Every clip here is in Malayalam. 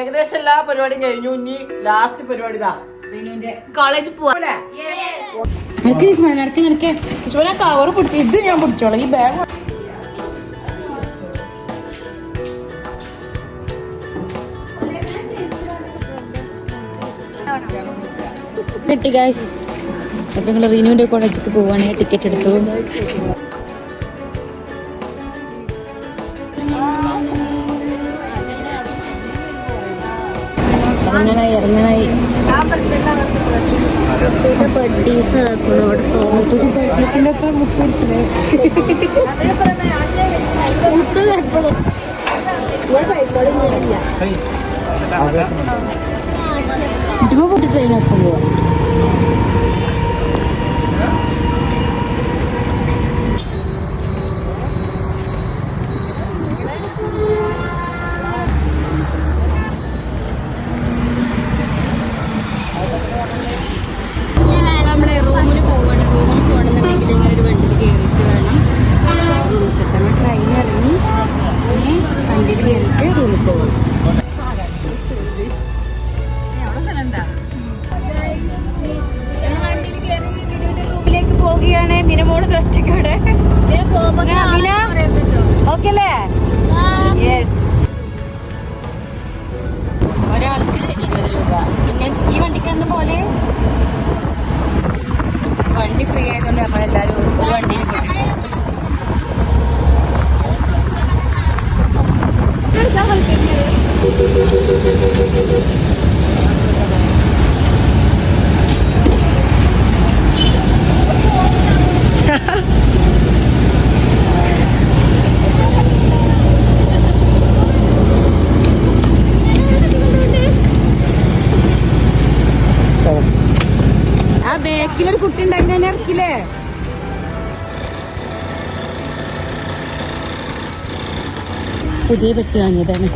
ഏകദേശം എല്ലാ പരിപാടിയും കഴിഞ്ഞു. ഇനി ലാസ്റ്റ് പരിപാടി കോളേജിൽ പോവാ. കവർ പിടിച്ചു. ഇത് ഞാൻ പിടിച്ചോളാം. ഈ ബാഗ് കിട്ടി ഗൈസ്. അപ്പൊ ഞങ്ങൾ റീനുവിന്റെ കോളേജിലേക്ക് പോവാണ്. ടിക്കറ്റ് എടുത്തു. ഇറങ്ങാനായി പട്ടീസിന്റെ ഒപ്പം മുത്തിരിക്കില്ലേ? ഇപ്പൊ പോയിട്ട് ട്രെയിനൊപ്പം പോവാ. ഒരാൾക്ക് 20 രൂപ. പിന്നെ ഈ വണ്ടിക്ക് അന്ന് പോലെ വണ്ടി ഫ്രീ ആയതുകൊണ്ട് നമ്മളെല്ലാരും ഒരു വണ്ടിയിൽ കൂട്ടിട്ട് ബേക്കിലൊരു കുട്ടി ഉണ്ടാക്കി ഇറക്കില്ലേ? പുതിയ പെട്ടി വാങ്ങിയതാണ്.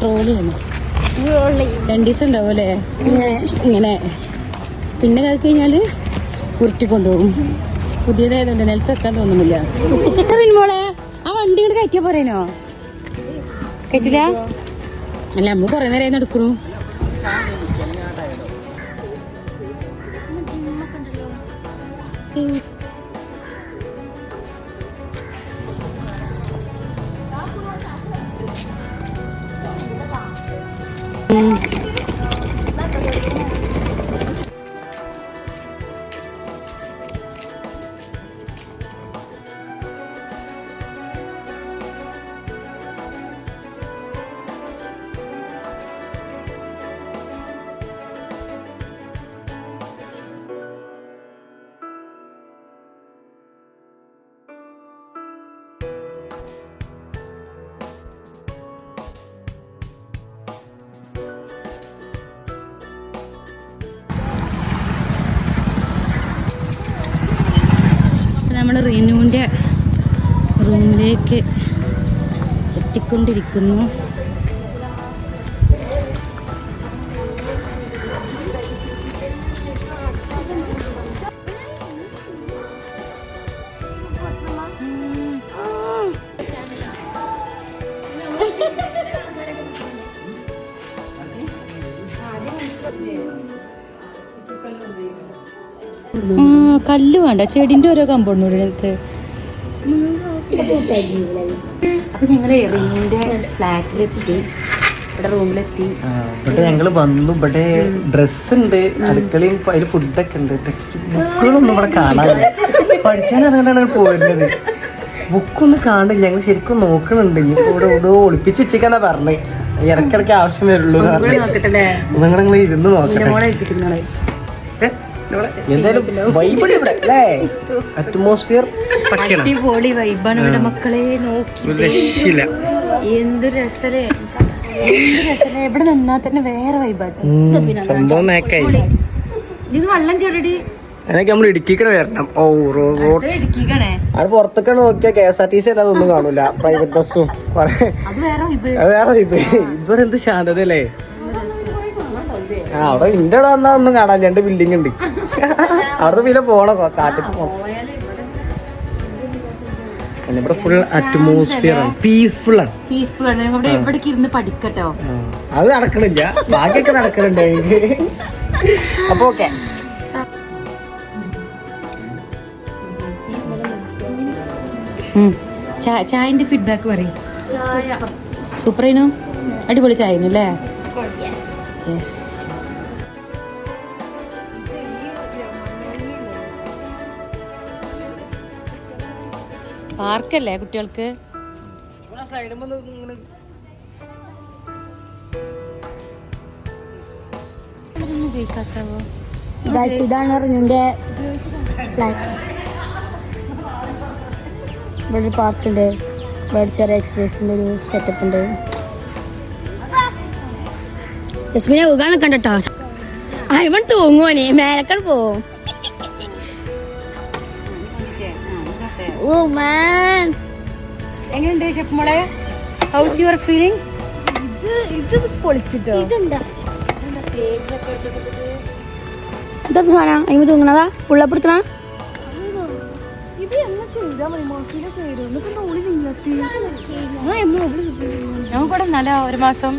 ട്രോളിയാണ്. 2 ദിവസം ഉണ്ടാവും അല്ലേ ഇങ്ങനെ. പിന്നെ അത് കഴിഞ്ഞാല് ഉരുട്ടിക്കൊണ്ടുപോകും. പുതിയതായതുകൊണ്ട് നിലത്ത് വെക്കാൻ തോന്നുന്നില്ല. മോളെ ആ വണ്ടി ഇങ്ങോട്ട് കയറ്റിയാ പോരേനോ? കയറ്റില്ല. അല്ല നമ്മള് കൊറേ നേരം എടുക്കണു. നമ്മൾ റീനുവിൻ്റെ റൂമിലേക്ക് എത്തിക്കൊണ്ടിരിക്കുന്നു. കല്ല് വേണ്ട, ചെടിന്റെ ഓരോ കമ്പൗണ്ട് എനിക്ക്. അപ്പൊ ഞങ്ങള് റിനുവിന്റെ ഫ്ലാറ്റിലെത്തി. ഇവിടെ റൂമിലെത്തി. ഇവിടെ ഞങ്ങള് വന്നു. ഇവിടെ ഡ്രസ് ഉണ്ട്, അടുക്കളയും അതിൽ ഫുഡൊക്കെ ഉണ്ട്. ടെക്സ്റ്റ് ബുക്കുകളൊന്നും ഇവിടെ കാണാനില്ല. പഠിച്ചാൻ അറിയാനാണ് പോരുന്നത്. ബുക്കൊന്നും കാണില്ല. ഞങ്ങൾ ശരിക്കും നോക്കണുണ്ട്. ഇനിയിപ്പോ ഇവിടെ ഇവിടെ ഒളിപ്പിച്ച് വെച്ചേക്കാന്നാ പറഞ്ഞത്. ഇടയ്ക്കിടയ്ക്ക് ആവശ്യം വരുള്ളൂ. നിങ്ങൾ ഇരുന്ന് നോക്കട്ടെ. എന്തായാലും വൈബാണ് ഇവിടെ അല്ലേ? അറ്റ്മോസ്ഫിയർ അടിപൊളി വൈബാണ് ഇവിടെ. മക്കളെ നോക്കി എന്ത് രസല്ലേ, എന്ത് രസല്ലേ. ഇവിടെ നിന്നാ തന്നെ വേറെ വൈബാട്ട്. ഇത് വെള്ളം ചെടി അതൊക്കെ നമ്മൾ ഇടുക്കിക്കണ വരണം. ഓ റോഡ് ഇടുക്കിക്കണേ. അവിടെ പുറത്തൊക്കെ നോക്കിയാ KSRTC അല്ലാതെ ഒന്നും കാണൂല. പ്രൈവറ്റ് ബസ്സും അത് വേറെ വൈബ്. ഇവിടെ എന്ത് ശാന്തത അല്ലേ. അവിടെ ഇന്റെ അവിടെ വന്നാ ഒന്നും കാണാൻ 2 ബിൽഡിംഗ് ഉണ്ട്. അവിടുത്തെ പിന്നെ പോണോ കാട്ടിൽ പോണം. ഇവിടെ ഫുൾ അറ്റ്മോസ്ഫിയർ ആണ്, പീസ്ഫുൾ ആണ്. പീസ്ഫുൾ ആണ്. ഇവിടെ എവിടേക്ക് ഇരുന്ന് പഠിക്കട്ടോ. അത് നടക്കണില്ല, ബാക്കിയൊക്കെ നടക്കലുണ്ട് അപ്പൊ ഓക്കെ. ചായന്റെ ഫീഡ്ബാക്ക് പറയും. സൂപ്പറായിരുന്നു, അടിപൊളി ചായ ആയിരുന്നു അല്ലേ? യെസ്. പാർക്കല്ലേ കുട്ടികൾക്ക്? ഇതാണ് റിനുവിന്റെ ഫ്ലാറ്റ്. ഇവിടെ ഒരു പാർക്കുണ്ട്, ഇവിടെ ചെറിയ എക്സസൈസിന്റെ ഒരു സെറ്റപ്പ് ഉണ്ട്. ജസ്മിനെ ഊകാൻ നിൽക്കണ്ടോ, അരിവൺ തൂങ്ങുവനെ മേലക്കൽ പോവും. എങ്ങനെയുണ്ട് ഷെഫ് മോളെ? House your feeling? ഇത് പൊളിച്ചിട്ടോ. ഇതെന്താ സാധനം അതിന് തൂങ്ങണതാ? പുള്ളപ്പെടുത്തണ നമുക്കിവിടെ നല്ല ഒരു മാസം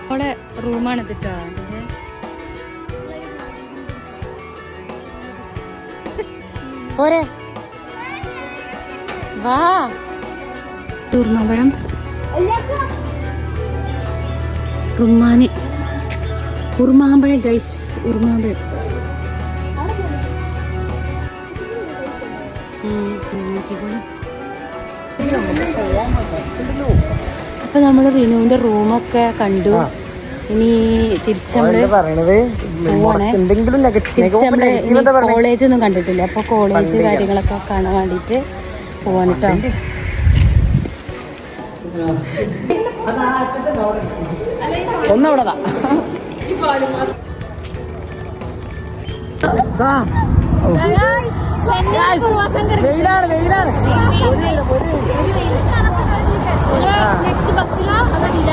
അവിടെ റൂമാണ് ഇതിട്ടോ. പോരെ വാ. ഉറുമാമ്പഴം, റുമാന്, ഉറുമാമ്പഴം ഗൈസ്, ഉറുമാമ്പഴം. അപ്പൊ നമ്മള് റിനുവിന്റെ റൂമൊക്കെ കണ്ടു. ഇനി തിരിച്ച് നമ്മള് കോളേജ് ഒന്നും കണ്ടിട്ടില്ല, അപ്പൊ കോളേജ് കാര്യങ്ങളൊക്കെ കാണാൻ വേണ്ടിട്ട് പോവാണ് കേട്ടോ. ഒന്നവിടതാ വെയിലാണ്, വെയിലാണ്.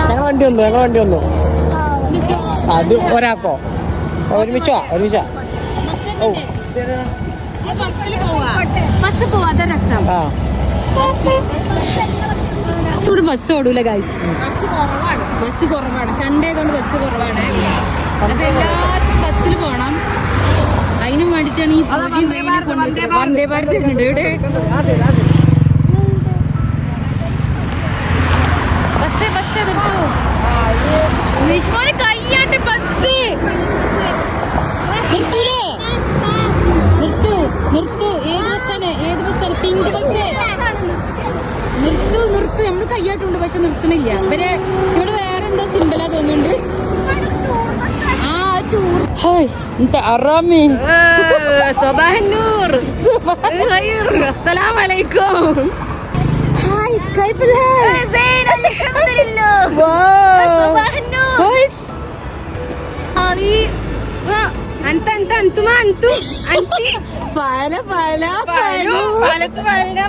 ഞങ്ങൾ വണ്ടി വന്നു, ഞങ്ങൾ വണ്ടി വന്നു. അത് ഒരാക്കോ ഒരുമിച്ചോ? ഒരുമിച്ചാ? ഓ ഇവിടെ ബസ് ഓടൂല ഗൈസ്, ബസ് കുറവാണ്. സൺഡേ ആയതുകൊണ്ട് ബസ് കുറവാണ്. അപ്പൊ എല്ലാവർക്കും ബസ്സിൽ പോണം. അതിനും വേണ്ടിട്ടാണ് ഈ വന്ദേ ഭാരത് ഉണ്ട് ഇവിടെ. ബസ് ബസ് നിർത്തൂ, നിഷ്മോനെ കയ്യാട്ട് ബസ് നിർത്തൂലേ? നിർത്തൂ നിർത്തൂ. ഏത് ബസ്സാണ്? ഏത് ബസ്സാണ്? Pink bus. നിർത്തൂ നിർത്തൂ. നമ്മള് കയ്യാട്ടുണ്ട് പക്ഷെ നിർത്തണില്ല. ഇവരെ ഇവിടെ വേറെ എന്തോ സിമ്പിളാ തോന്നുന്നുണ്ട്. ആ ടൂർ. അസ്സലാമലൈക്കും. ഹായ് കൈഫില്ലേ? انت انتما انتم انت فعلا فعلا فعلت فعلنا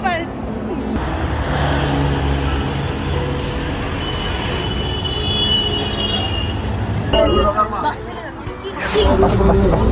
ബസ് ബസ് ബസ്.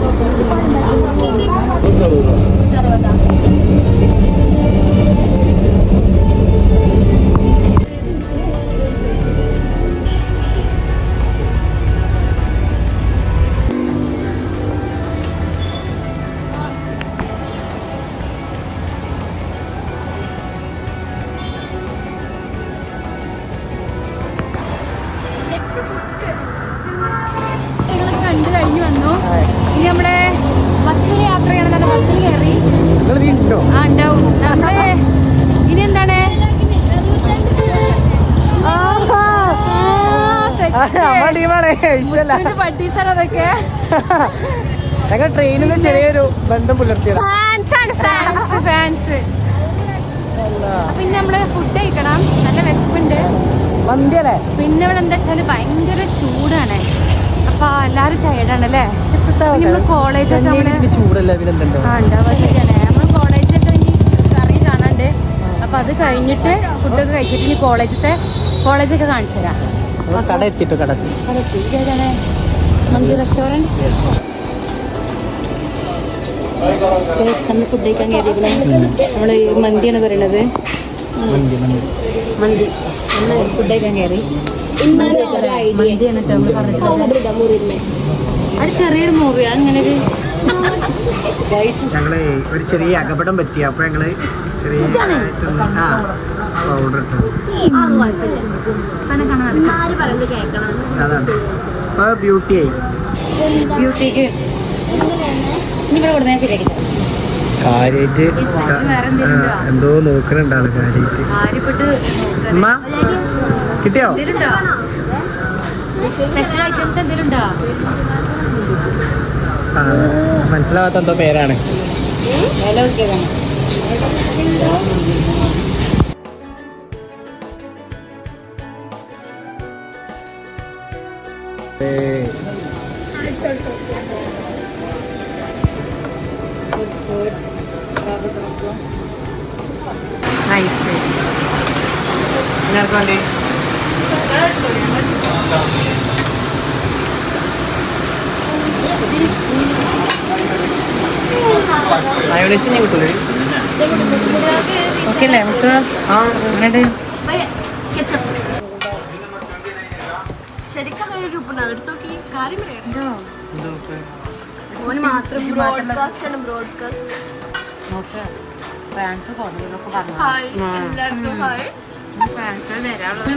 കണ്ടു കഴിഞ്ഞു വന്നു. ഇനി നമ്മുടെ ബസ്സിൽ യാത്ര ചെയ്യണം. ബസ്സിൽ കയറി. ആ ഉണ്ടാവും. നമ്മള് ഇനി എന്താണ് പട്ടീസാണ് അതൊക്കെ. ഞങ്ങൾ ട്രെയിനിൽ ചെറിയൊരു ബന്ധം പുലർത്തിയത്. ഫാൻസ്. പിന്നെ നമ്മള് ഫുഡ് കഴിക്കണം. നല്ല വിശപ്പുണ്ട്. പിന്നെ ഇവിടെ എന്താ വെച്ചാല് ഭയങ്കര ചൂടാണ്. അപ്പൊ എല്ലാരും ടയർഡാണ് അല്ലേ? നമ്മള് കോളേജൊക്കെ നമ്മള് ശരിയാണ്. നമ്മള് കോളേജൊക്കെ ഇനി കറങ്ങി കാണാണ്ട്. അപ്പൊ അത് കഴിഞ്ഞിട്ട് ഫുഡൊക്കെ കഴിച്ചിട്ട് ഇനി കോളേജൊക്കെ കാണിച്ചു തരാം. മന്തി റെസ്റ്റോറന്റ്. നമ്മൾ ഫുഡ് കഴിക്കാൻ കയറിയിരിക്കണേ. നമ്മൾ മന്തിയാണ് പറയണത്. മന്തി നമ്മൾ ഫുഡ് കഴിക്കാൻ കയറി. മന്തിയാണ് കേട്ടോ നമ്മൾ പറഞ്ഞിട്ടുള്ളത്. അവിടെ ചെറിയൊരു മൂവി അങ്ങനെ ഒരു ഞങ്ങള് ഒരു ചെറിയ അകപടം പറ്റി. അപ്പൊ ഞങ്ങള് ചെറിയ പൗഡർ ഇട്ടു. അതാണ് അപ്പൊ ബ്യൂട്ടിയായി. ബ്യൂട്ടിക്ക് ഇനി ഇവിടെ കൊടുത്താൽ ശരിയാക്കി കാര്യായിട്ട് എന്തോ നോക്കണുണ്ടാണ് കാര്യായിട്ട്. അമ്മ കിട്ടിയോ? സ്പെഷ്യൽ ഐറ്റംസ് എന്തെങ്കിലും ഉണ്ടോ? മനസ്സിലാവാത്ത എന്തോ പേരാണ്. വില നോക്കിയതാണ്. നൈസ്. മയോണൈസിനെ കിട്ടൂലേ? ഓക്കെ അല്ലേ നമുക്ക്? അങ്ങനെ ഫ്രാൻസ് കുറഞ്ഞതൊക്കെ പറഞ്ഞു. ഫ്രാൻസ് വരാനുള്ള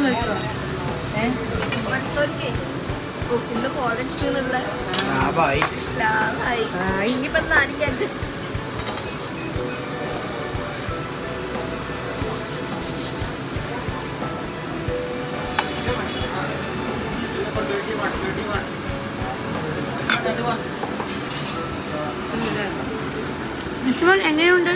എങ്ങനെയുണ്ട്?